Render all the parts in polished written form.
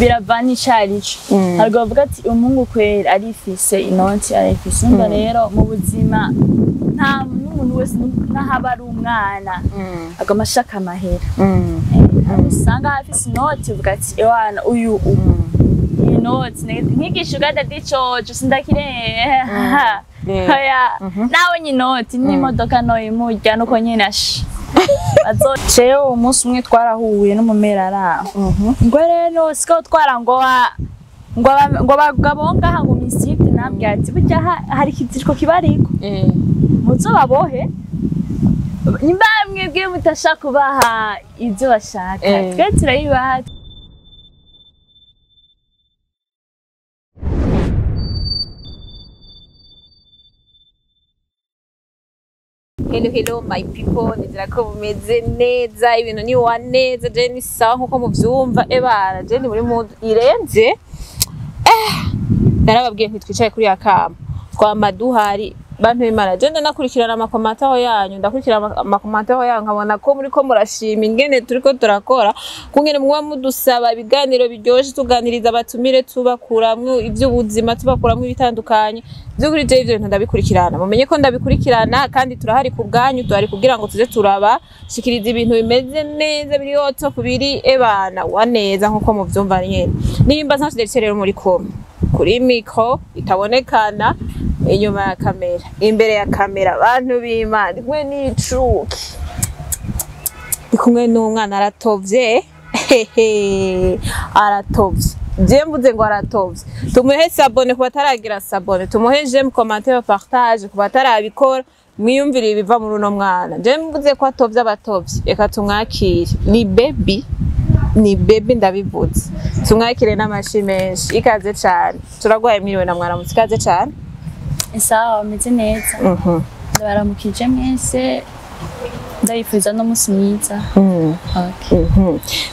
biravana icarico harwo bavuga ati umuhungu kwera arifise inoti arifise umva rero mu buzima nta n'umuntu wese n'ahaba ari umwana agoma ashaka amahera usanga afise inoti uvuga ati ewana uyu inoti nkigisha Dady coco sindakireye hoya nawe nyinoti n'imodoka noyimurya nuko nyene ashi jewe umunsi umwe twarahuye n'umumera araho ngo rero siko twara ngo abagabo ngaha ngo misite nabwiye ati burya hari ikiziriko kibariko muzobabohe nimba mwebwe mutashaka kubaha ivyo bashaka twe turayibaha. Hello my people, nizera ko bumeze neza ibintu ni wa neza je ni sawa nkuko muvyumva ebara je ni muri mood irenze narababwiye ntitwicaye kuri yakama twamaduhari bantu b'Imana je ndanakurikirana amakomataho yanyu ndakurikirana amakomataho yanyu nkabona ko muri ko murashima ingene turiko turakora kungene muba mudusaba ibiganiro biryoje tuganiriza abatumire tubakuramwe ivy'ubuzima tubakuramwe ibitandukanye by'ukuri je ivyo bintu ndabikurikirana mumenye ko ndabikurikirana kandi turahari ku bwanyu tuhari kugira ngo tuze turaba shikiriza ibintu bimeze neza biri hotso kubiri ebana wa neza nkuko muvyumva nyene nimba nsanzwe rero muri koma kuri micro itabonekana inyuma ya kamera imbere ya kamera abantu b'Imana mwe n'icuki kumwe n'umwana aratovye aratovye je mvuze ngo aratovye tumuhe sabone kuba taragira sabone tumuhe j'aime commenter partage kuba tarabikora mwiyumvire ibiva muri uno mwana je mvuze ko atovye abatovye reka tumwakire ni baby ndabivuze tumwakire n'amashi menshi ikaze cyane turagwaye mwiriwe na mwaramutse ikaze cyane sawa umeze neza ndabaramukije mwese ndayifuza no musi mwiza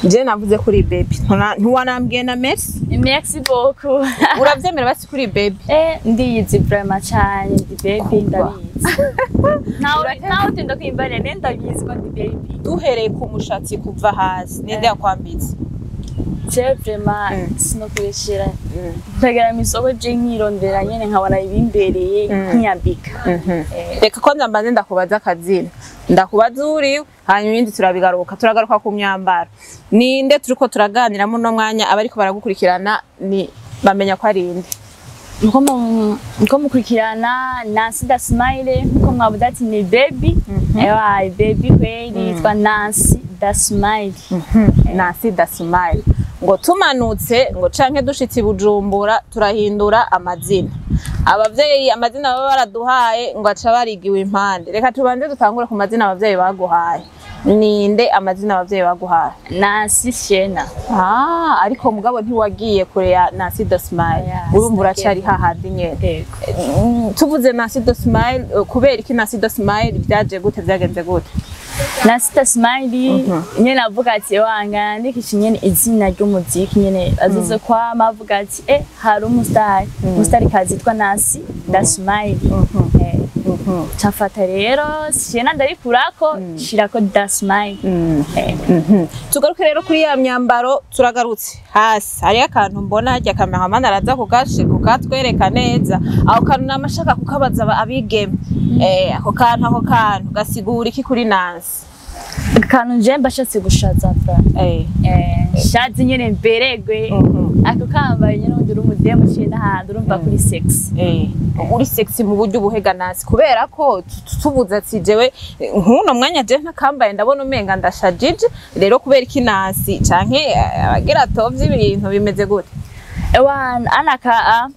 je navuze kuri baby ntuwanambwiye na merci beaucoup uravyemera basi kuri baby ndiyizi vraiment cyane ndi baby ndabizi nawe tinda kwimbare ndabizi ko ndi baby duhereye ku mushatsi kuva hasi ninde yakwambitse je vraiment sinokwishira ntagera misoko je nkirondera nyene nkabona ibimbereye nkiyambika reka ko ndambaze ndakubaza akazina ndakubaza uri hanyuma ibindi turagaruka ku myambaro ninde turiko turaganiramo no mwanya abariko baragukurikirana ni bamenya ko ari inde nko mukurikirana Nancy da Smile nko mwabuda ati ni baby ewa baby kweli yitwa Nancy da Smile Nancy da Smile ngo tumanutse ngo canke dushitsi Bujumbura turahindura amazina abavyeyi amazina baba baraduhaye ngo aca barigiwe impande reka tubanze dutangura ku mazina abavyeyi baguhaye ninde amazina abavyeyi baguhaye Nancy Shena ariko mugabo ntiwagiye kure ya Nancy da Smile urumva uracari hahandi nyene tuvuze Nancy da Smile kubera iki Nancy da Smile byaje gute byagenze gute Nancy da Smile nyene avuga ati wanga ndikisha nyene izina ry'umuziki nyene azize kwa mavuga ati hari umustar kazi yitwa Nancy da Smile Chafata rero Shena ndarikurako shirako da Smile tugaruke rero kuri ya myambaro turagarutse hasi hari akantu mbona hajya cameraman araza kukatwereka neza aho kantu namashaka kukabaza abigeme ako kantu gasigura iki kuri Nancy kantu je mbashatse gushaza shazi nyene mberegwe ako kambaye nyene nduri umudemu cyenda handi urumva kuri sex uri sexy mu buryo buhega Nancy kubera ko tubuza ati jewe nkuno mwanya je ntakambaye ndabona umenga ndashajije rero kubera iki Nancy canke abagira tovye ibintu bimeze gute ewana anaka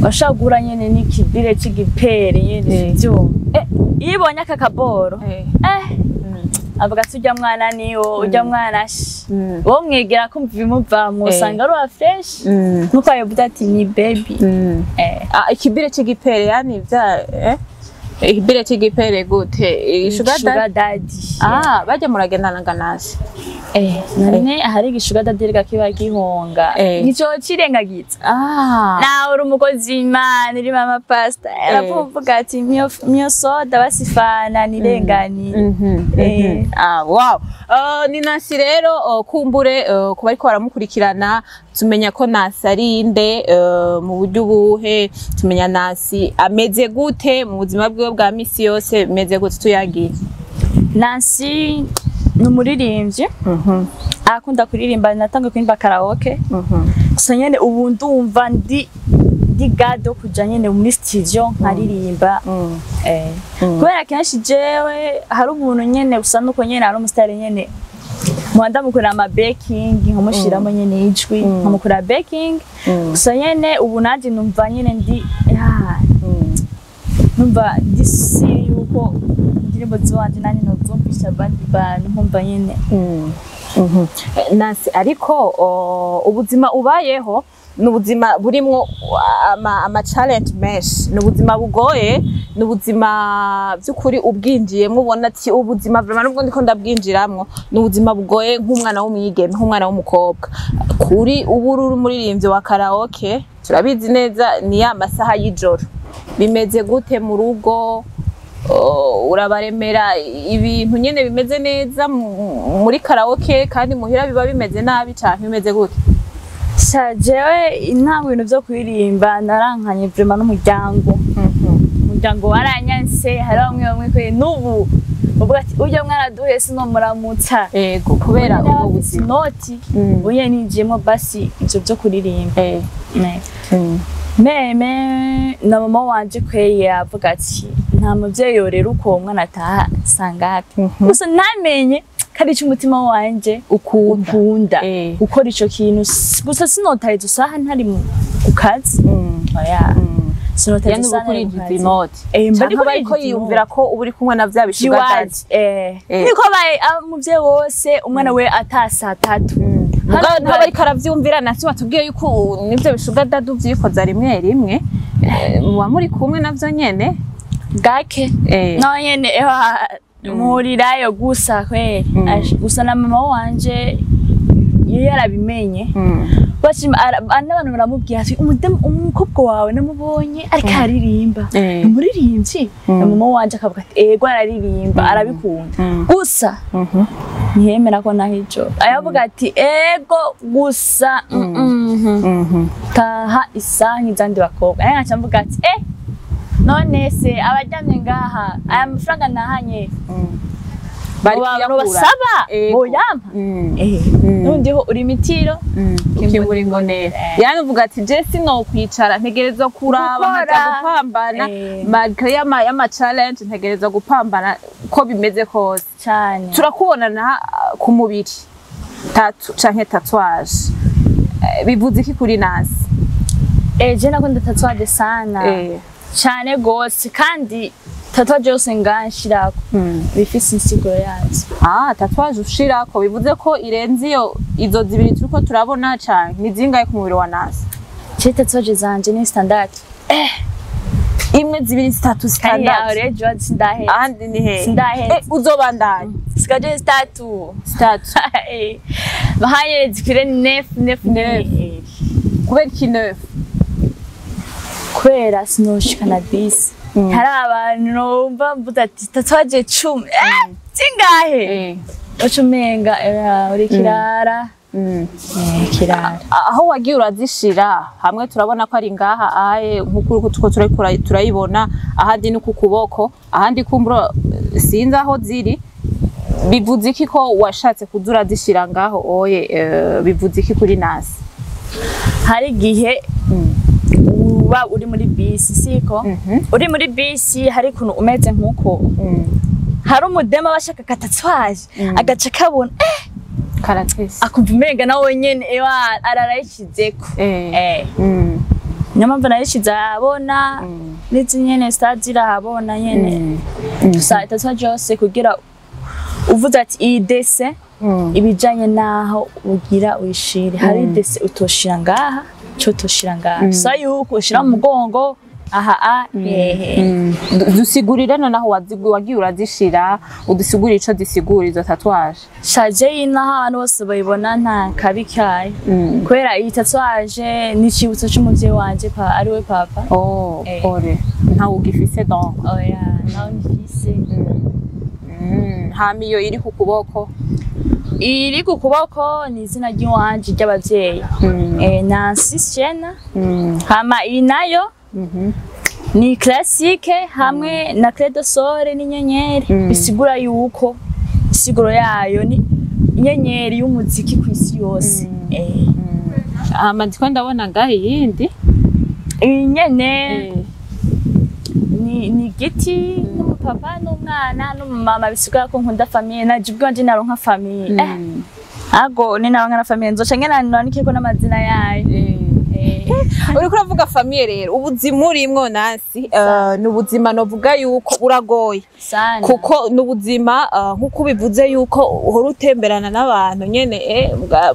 washagura nyene n'ikibire c'igipere nyene byo ibonye aka kaboro avuga tujya mwana niwo ujya mwana wo mwegera kumva bimuvamwe usanga ari fresh nuko yavuze ati ni baby ikibire c'igipere yani bya Ibire tigipere gute? Sugar Daddy. Baje muragendana nganasi. None hari igishuga dadirga kiba gihonga. Nico cirengagiza. Na uri umukozi Imana iri mama pastor. Aravuga ati mio soda basifana nirengani. Wow. Ni Nasi rero kumbure kuba ariko baramukurikirana tumenya ko Nasi ari inde mu buryo buhe, tumenya Nasi ameze gute mu buzima bwe bwa misi yose, meze gute tuyagiye. Nasi numuririmbyi akunda kuririmba, natanga kuririmba karaoke. Gusa nyene ubu ndumva ndi gado kuja nyene muri studio nkaririmba. Kubera kenshi jewe hari umuntu nyene usa nuko nyene ari umusitari nyene mwanda mukora ama baking nkumushiramo nyene ijwi nkamukora baking. Gusa nyene ubu naje numva nyene ndi numva disi yuko indirimbo ziwanje nani nozumvisha abandi bantu nkumva nyene. Nasi ariko ubuzima ubayeho n'ubuzima burimwo ama challenge menshi, n'ubuzima bugoye, n'ubuzima by'ukuri ubwinjiyemwe ubona ati ubuzima vraiment nubwo ndiko ndabwinjiramwo n'ubuzima bugoye nk'umwana w'umwigeme, nk'umwana w'umukobwa. Kuri ubururu muririmbyi wa karaoke turabizi neza ni ya masaha y'ijoro. Bimeze gute mu rugo? Urabaremera ibintu nyene bimeze neza muri karaoke kandi muhira biba bimeze nabi cyane, bimeze gute? Jewe intango ibintu byo kuririmba narankanye vraiment n'umuryango. Umuryango waranyanse, hari bamwe ko n'ubu uvuga ati ujye mwana duhe sino muramutsa. Kubera ubwo buzinoti uye nijemo basi ibyo byo kuririmba. Meme na mama wanje kweye avuga ati nta muvyeyi yorera uko umwana ataha sangapi. Gusa namenye kari cy'umutima wanje ukunda ukora ico kintu. Gusa sinotariza usaha ntari mu kazi. Sinotariza kuri inoti. Bariko yiyumvira ko uburi kumwe na vya bishugadazi. Niko baye muvyeyi wose umwana we atasa 3. Ntabwo ariko aravyumvira. Nasi watubwiye yuko nivyo bishugadadu vyikoza rimwe muba muri kumwe navyo nyene gake. No nyene murirayo gusa kwe gusa na mama wanje yarabimenye. Abantu baramubwira ati umukobwa wawe namubonye ariko aririmba, umuririmbyi. Na mama wanje akavuga ati ego araririmba arabikunda. Gusa ntiyemera ko nahijo. Ayavuga ati ego gusa taha isanki zandi bakobwa. Ayaca mvuga ati none se abajyamye ngaha aya mafaranga nahanye bari basaba boyampa. Nundiho uri mitiro kimburi ngonera. Yani uvuga ati je sino kwicara ntegereza kuraba nkaja gupambana marka y'ama challenge, ntegereza gupambana ko bimeze kose cyane. Turakubonana ku mubiri canke tatouage, bivuze iki kuri Nasi? Je nakunda tatouage sana cyane gose, kandi tatouage yose nganshirako bifise insiguro yazo. Tatouage ushirako bivuze ko irenze izo zibiri turiko turabona cyane. Ni zingaye ku mubiri wa Nasi? Tatouage zanje ni standard. Imwe zibiri zitatu standard. Rejo sindahe. Andi ni he? Sindahe. Uzobandanya. Sikaje statu. Bahaye zikire 9. Kubera iki 9? Kubera sinoshikana 10. Hari abantu numva mvuga ati tatouage 10. Zingahe? Ucumenga uri kirara. Kirara. Aho wagiye urazishira hamwe turabona ko ari ngaha aye nk'uko tuko turayibona, ahandi ni ku kuboko, ahandi kumbura sinzi aho ziri. Bivuze iki ko washatse kuzura zishira ngaho oye? Bivuze iki kuri Nasi? Hari gihe uba uri muri bisi siko uri muri bisi hari kuntu umeze nkuko hari umudema bashaka tatouage agaca kabona karatese akumva umenga nawe nyene ararayishizeko nyamva narayishize abona n'izi nyene stadira abona nyene gusa tatouage yose kugira uvuze ati iyi dese ibijanye naho ugira uyishire. Hari dese utoshira ngaha cyo toshira ngaha sa yuko ushira mu mugongo aha dusigurire noneho wagiye urazishira udusigurire ico disigura izo tatouage shaje y'inaha abantu bose bayibona nta kabi kayo kubera iyi tatouage ni icibutso c'umuvyeyi wanje ariwe papa. Ore ntawe ugifise donc oya ntawe ngifise. Hama iyo iri ku kuboko ni izina ry'iwanje ry'abavyeyi Nancy Siena. Hama iyi nayo ni classique hamwe na credo sole n'inyenyeri bisigura yuko isiguro yayo ni inyenyeri y'umuziki kw'isi yose. Ndiko ndabona ngaho iyindi nyene ni giti n'umupapa n'umwana n'umumama bisigura ko nkunda famille naje ubwanje naronka famille ago ni naronka na famille nzoca ngena nandikeko n'amazina yayo. Uriko uravuga famille rero ubuzima urimwo Nancy n'ubuzima novuga yuko uragoye kuko n'ubuzima nkuko bivuze yuko uhora utemberana n'abantu nyene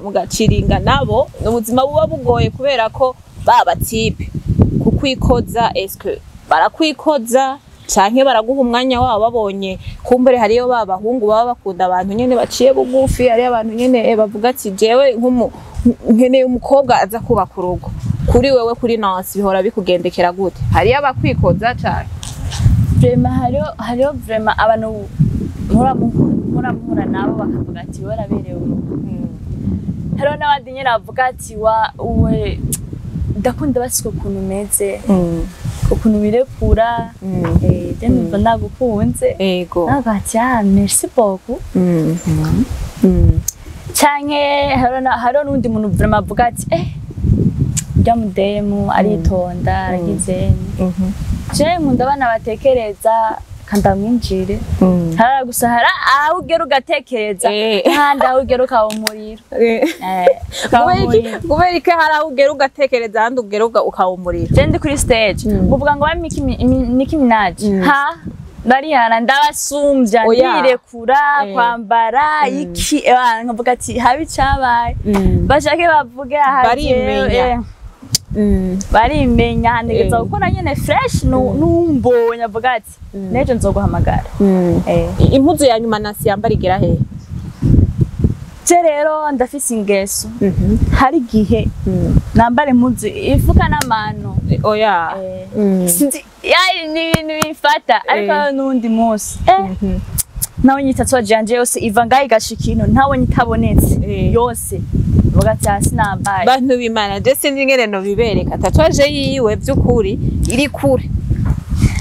mugaciringa nabo n'ubuzima buba bugoye kubera ko baba type kukwikoza eske barakwikoza canke baraguha umwanya wabo babonye kumbere hariyo babahungu baba bakunda abantu nyene baciye bugufi ari abantu nyene bavuga ati jewe nkeneye umukobwa aza kubaka urugo kuri wewe kuri Nancy bihora bikugendekera gute hariyo abakwikoza cane vraiment hariyo vraiment abantu muramura nabo bakavuga ati waraberewe urugo hariyo n'abandi nyene bavuga ati we ndakunda basiko ukuntu umeze ukuntu birekura numva ndagukunze nagati merci beaucoup canke hariho n'undi muntu vraiment avuga ati urya mudemu aritonda aragize je nkunda abana batekereza kandamwinjire gusa hari aho ugera ugatekereza kandi aho ugera ukaba umuriro kubera iki hari aho ugera ugatekereza ahandi ugera ukaba umuriro je ndi kuri stage uvuga ngo Nicki Minaj barihana ndabasumbya ndirekura kwambara iki nkavuga ati habi cabaye bashake bavuge barimenya ntegeza gukora nyene fresh numbonye avuga ati nejo nzoguhamagara. Impuzu ya nyuma Nancy yambara igera he je rero ndafise ingeso hari gihe nambara impuzu ifuka n'amano oya ni ibintu bifata ariko n'undi munsi nawe nyitatouage yanje yose iva ngaho igashika ino ntawe nyitabonetse yose bugati hasi nambaye bantu b'Imana je sinzi ngene no bibereka tatouage yiwe by'ukuri iri kure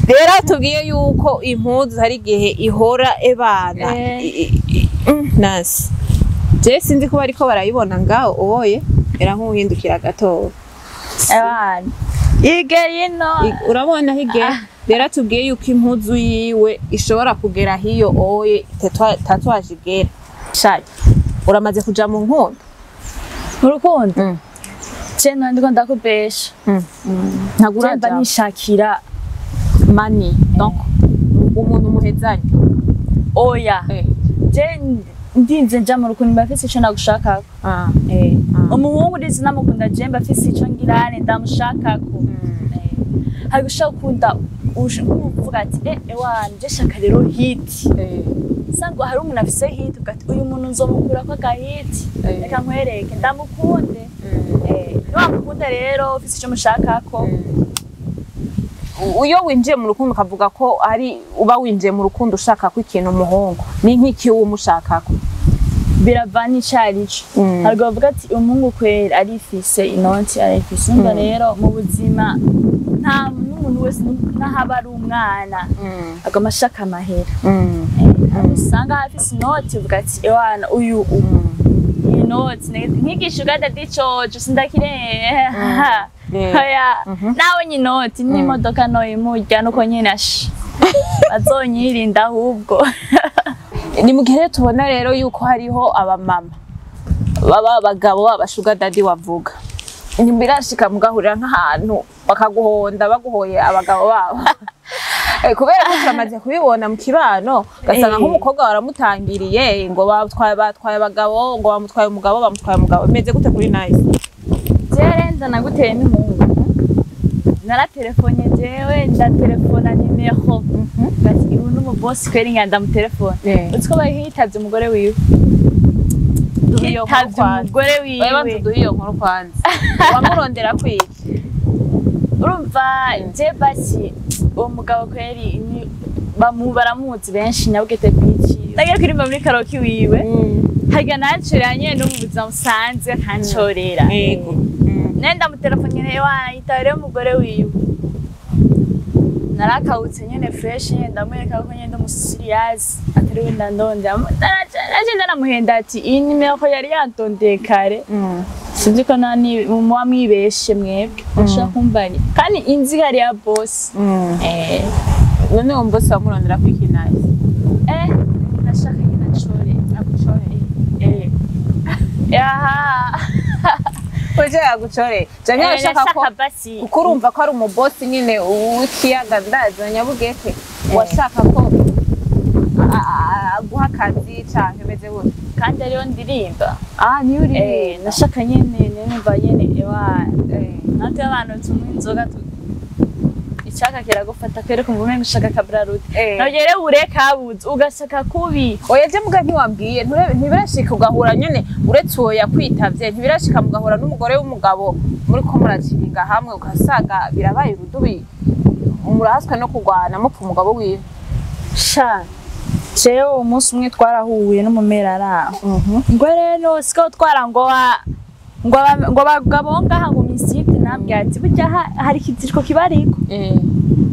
rero tubwiye yuko impuzu hari gihe ihora ebana Nancy je sinzi ko bariko barayibona ngaho oye era nk'uhindukira gato ebana igerino urabona hige rero tubwiye yuko impuzu yiwe ishobora kugera hiyo oye tatouage igera shaje uramaze kuja mu nkondo urukundo je ndiko ndakubesha ntagura mba nishakira mani donc umuntu muhezanye oya je ndinze nja mu rukundo mbafise ico nagushakako umuhungu ndizi namukunda je mbafise ico ngirane ndamushakako hari gushaka kunda uvuga ati wanje shaka rero hit sango hari umuntu afise hit ugati uyu muntu nzomukura ko gahit reka nkwereke ndamukunde niwamukunda rero ufise ico mushakako uyo winjiye mu rukundo ukavuga ko ari uba winjiye mu rukundo ushaka ko ikintu umuhungu ni nk'iki umushakako biravana icarico harwo bavuga ati umuhungu kwera arifise inoti arifise umva rero mu buzima nta n'umuntu wese n'ahaba ari umwana agoma ashaka amahera usanga hafise inoti uvuga ati ewana uyu inoti nkigisha Dady coco sindakireye nawe nyinoti n'imodoka noyimurya nuko nyene bazonyirinda ahubwo ni mu gihe tubona rero yuko hariho abamama baba abagabo babashuga Dady wavuga birashika mugahurira nk'ahantu bakaguhonda baguhoye abagabo babo kubera ko turamaze kubibona mu kibano gasanga nk'umukobwa waramutangiriye ngo batwaye abagabo ngo bamutwaye umugabo bimeze gute kuri Nancy Zerenza naguteye n'umuhungu naratelefone jewe ndatelefona nimero gati ubu n'umubosi kweri nganda mu telefone utwo bahitavye umugore wiwe hitavye umugore wiwe banza duhiyo nkuru kwanza wamurondera kwiki urumva je basi uwo mugabo kweri baramuzi benshi nyabugete bw'iki nagiye kuririmba muri karaoke wiwe harya nacuranye no mu buzima busanzwe kancorera yego nenda mu telefone nyene yitare umugore wiwe narakawutse nyene fresh ndamwereka ko nyene umusirias atariwe ndandonda naje ndanamuhenda ati iyi nimero ko yari yantondeye kare sinzi ko nani mwamwibeshe mwebwe ushaka kumbanya kandi inzi hari ya boss none uwo boss wamurondera kwiki naye nashaka nyene acore yaha Oje yagucore canke urashaka ko ukurumva ko ari umubosi nyene ukiyaga ndaza nyabugete washaka ko guha akazi canke meze gute kandi ariyo ndirimba ni uri nashaka nyene numva nyene natwe abantu tumwe inzoga icyaka kiragufata kwere kumva umenye ushaka kabrarute nogere ureka buzi ugashaka kubi oya je muga ntiwambwiye ntibirashika ugahura nyene uretse uwo yakwitavye ntibirashika mugahura n'umugore w'umugabo muri ko muraciringa hamwe ukasaga birabaye urudubi murahaswe no kugwana mupfa umugabo wiwe sha jewe umunsi umwe twarahuye n'umumera araho ngo rero siko twarangoa ngo bagabo ngaha ngo misite nambye ati burya hari ikiziriko kibariko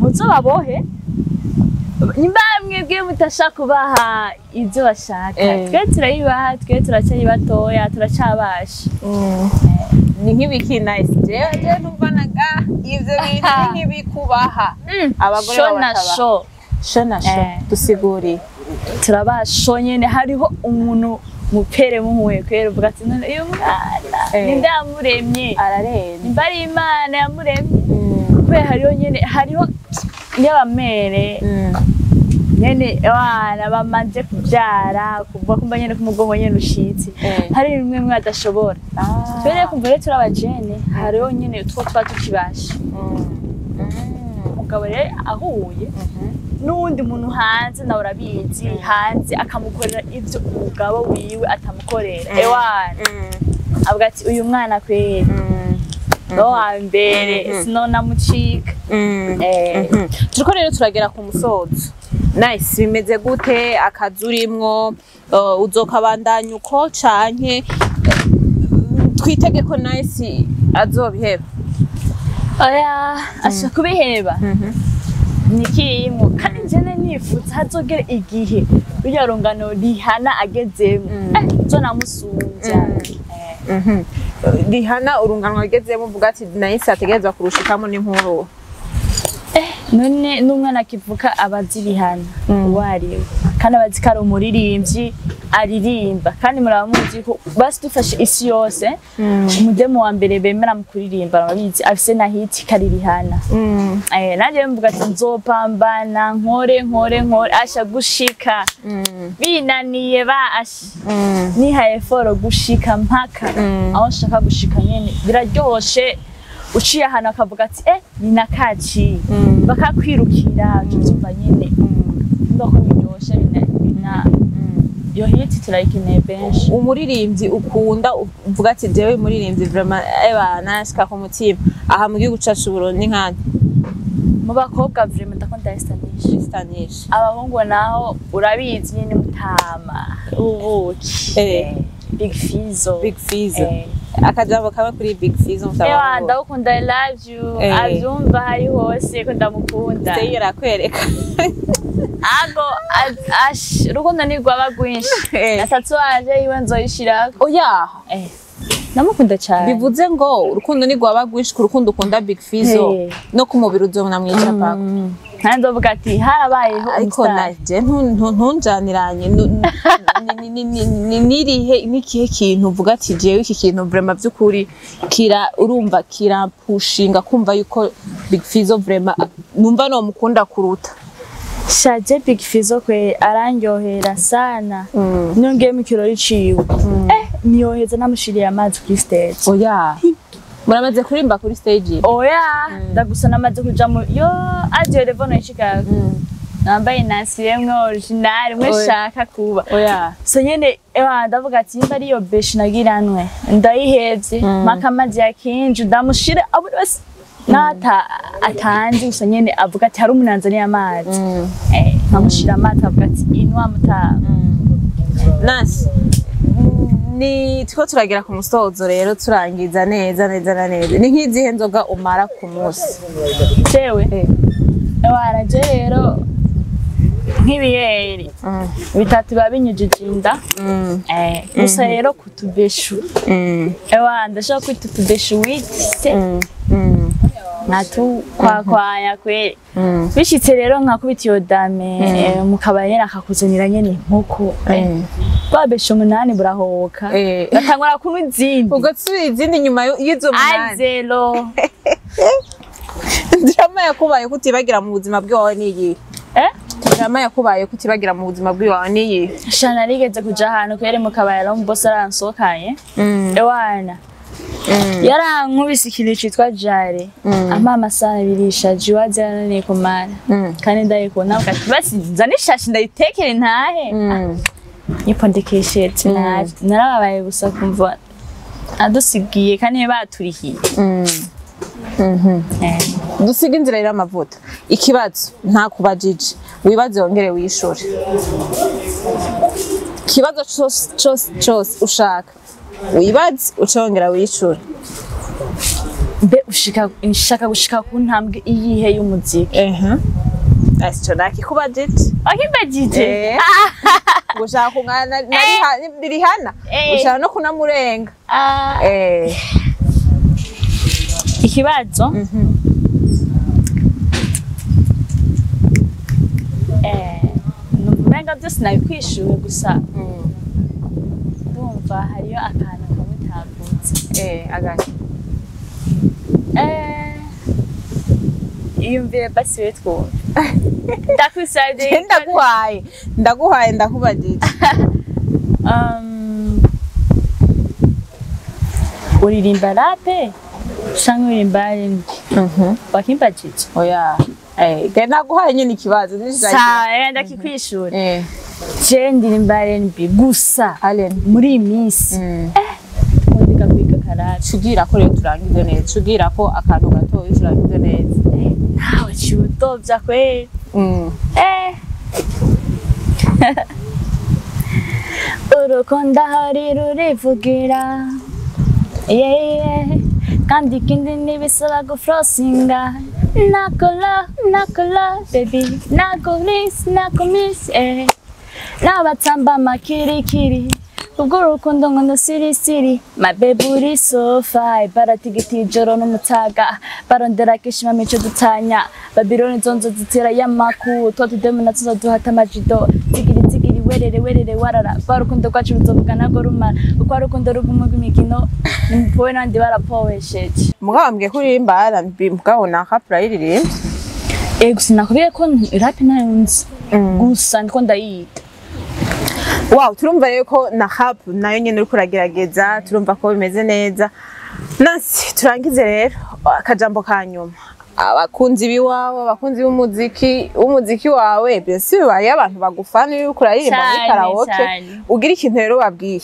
muzobabohe nimba mwebwe mutashaka kubaha ivyo bashaka twe turayibaha twe turacyari batoya turacabasha ni nk'ibiki nice je numvanaga ivyo bintu nk'ibikubaha abagore babashaba shona dusiguri turabasho nyene hariho umuntu mupere muhuye kwera uvuga ati none uyu mwana ninde yamuremye ararene nimba ari Imana yamuremye kwe hariho y'abamere nyene abana bamaze kubyara kuva kumba nyene kumugongo nyene ushitsi hari bimwe mwe adashobora twere kumva rero turabajene hariho nyene utwo tukibasha umugabo rero ahuye n'undi muntu hanze nawe urabizi hanze akamukorera ivyo umugabo wiwe atamukorera ewana avuga ati uyu mwana kwere no ambere sinona mucika turiko rero turagera ku musozo nice bimeze gute akazurimwo uzokabandanya uko canke twitege ko nice azobiheba oya ashaka kubiheba nikiyimo kandi njene nifuza hazogera igihe burya rungano rihana agezemo zo namusunja rihana urungano agezemo uvuga ati nahise ategerezwa kurushikamo n'inkuru none n'umwana akivuka abazi rihana wariwe kandi abazi ko ari umuririmbyi aririmba kandi muramuzi ko basi dufashe isi yose umudemo wa mbere bemera mu kuririmba arabizi afise na hit karirihana naje mvuga ati nzopambana nkore asha gushika binaniye asha nihaye foro gushika mpaka aho shaka gushika nyene biraryoshe uciye ahantu akavuga ati ni nakaci bakakwirukira cyumva nyene ndoko biryoshe bina yo hiti turayikeneye benshi umuririmbyi ukunda uvuga ati jewe umuririmbyi vraiment nashika ku mutima aha mu gihugu cacu Burundi nkandi mu bakobwa vraiment ndakunda Stanisha abahungu naho urabizi nyine mutama ubuki Big Fizzo akajambo kamwe kuri Big Fizzo mutama ndakunda I love you avyumva hari hose ko ndamukunda seyira kwereka ago rukundo ni rwaba rwinshi na tatuwaje iwe nzoyishira oya namukunda cyane bivuze ngo urukundo ni rwaba rwinshi ku rukundo ukunda Big Fizzo no ku mubiri uzobona mwica pako kandi uvuga ati harabayeho ariko naje ntunjaniranye nirihe nikihe kintu uvuga ati jewe iki kintu vraiment byukuri urumva kirampushinga kumva yuko Big Fizzo vraiment numva no mukunda kuruta shaje Big Fizzo kwe arandyohera sana nyongeye mu kirori ciwe niyoheza namushiriye amazi kuri stage oya Muramaze kurimba kuri stage? Oya, ndagusa namaze kuja mu yo aje revono ishika. Nambaye nasiremwe original mwe shaka kuba. Oya. So nyene ndavuga ati imba ariyo beshi nagiranwe. Ndayihevye makamazi yakinje ndamushire abo bose nata atanzi gusa nyene avuga ati hari umunanza ni amazi. Nkamushira amata avuga ati inwa muta. Nasi. Ni two turagira ku musozo rero turangiza neza. Ni nk'izihe nzoga umara ku munsi? Jewe. Waraje rero nk'ibiyeri bitatu babinyujije inda gusa rero kutubeshu ndashaka kwita utubeshu witse natu kwakwanya kwe bishitse rero nkakubita iyo dame mukabanyera akakuzanira nyene inkoko babesha 8 burahoka batangura kunywa izindi ugatsubira izindi nyuma y'izo 8 azelo drama yakubaye kutibagira mu buzima bwawe niyi drama yakubaye kutibagira mu buzima bwawe niyi shana rigeze kuja ahantu kwere mu kabayaro mu boss aransokanye ewana yarankubise ikintu citwa jare amama sana birisha jiwaze yananiye kumara kandi ndayikona ati basi nzane ishashi ndayitekere ntahe nipondekeshe narababaye gusa kumva adusigiye kandi baturihiye dusiga inzira y'amavuta ikibazo nta kubajije wibaze wongere wishore ikibazo cyose ushaka wibaze ucongera wishore be ushaka gushika ku ntambwe iyihe y'umuziki asco nakikubajije akibajije gushaka kungana nirihana ushaka no kunamurenga ikibazo numenga byose nabikwishura gusa ndumva hariyo akantu kamutagutse agati iyumvire basi wetwo ndakusabye ndaguhaye ndakubajije uririmba rape canke uririmba R&B bakimbajije oya genda guhaye nyine ikibazo sawa ndakikwishura je ndirimba R&B gusa muri iyi minsi ndika kwiga karate tugira ko rero turangize neza tugira ko akantu gato turangize neza nawe cyudovya kweli urukundo hari rurivugira kandi ikindi ntibisaba gufrosinga nakola baby nakomiss n'abatamba amakirikiri ubwo urukundo ngo ndasirisiri my baby uri so fine baratigita ijoro n'umutaga barondera kishima mico dutanya Babylon zonzo zitera y'amaku twatudemo natso duhata amajido zigiri werere warara barukundo kwacu ruzovuga nago rumara uko arukundo rugumwe rw'imikino nimpowe nandi barapowesheje mugambwe kurimba R&B mugabona kapra iririmba gusa nakubiye ko rap nayunzi gusa ndiko ndayita wow turumva rero ko na rap nayo nyene uri kuragerageza turumva ko bimeze neza nasi turangize rero akajambo kanyuma abakunzi biwawe abakunzi b'umuziki wawe byose bari abantu bagufana uri kuraririmba muri karaoke ugira ikintu rero babwiye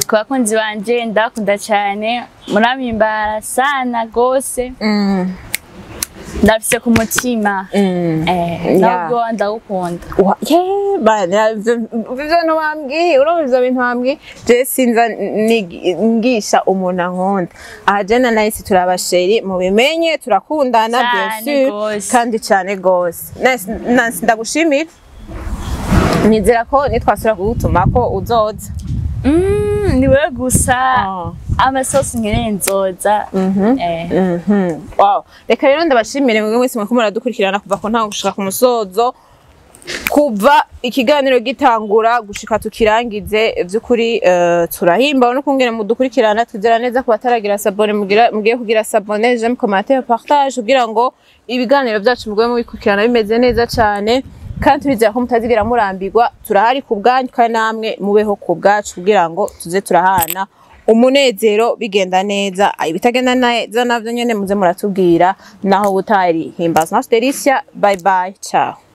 ku bakunzi banje ndakunda cyane murampimbara sana gose ndafise ku mutima nabwo ndagukunda ivyo ntiwambwiye urumva ivyo bintu wambwiye je sinza ngisha umuntu ankunda aha je na Nice turabasheri mubimenye turakundana bien sûr kandi cyane gose Nice ndagushimira nizera ko nitwasura kugutuma ko uzoza niwe gusa amasosi nkeneye nzoza wow reka rero ndabashimire mwe mwese mwako muradukurikirana kuva ko nta gushika ku musozo kuva ikiganiro gitangura gushika tukirangize by'ukuri turahimba no kungene mudukurikirana tugera neza ku bataragira sabone mugiye kugira sabone j'aime commenter partage kugira ngo ibiganiro byacu mugwe mu bikurikirana bimeze neza cyane kandi turizera ko mutazigira murambirwa turahari ku bwanyu kandi namwe mubeho ku bwacu kugira ngo tuze turahana umunezero bigenda neza, ibitagenda neza navyo nyene muze muratubwira naho butari. Himbaza Delicia, bye bye, ciao.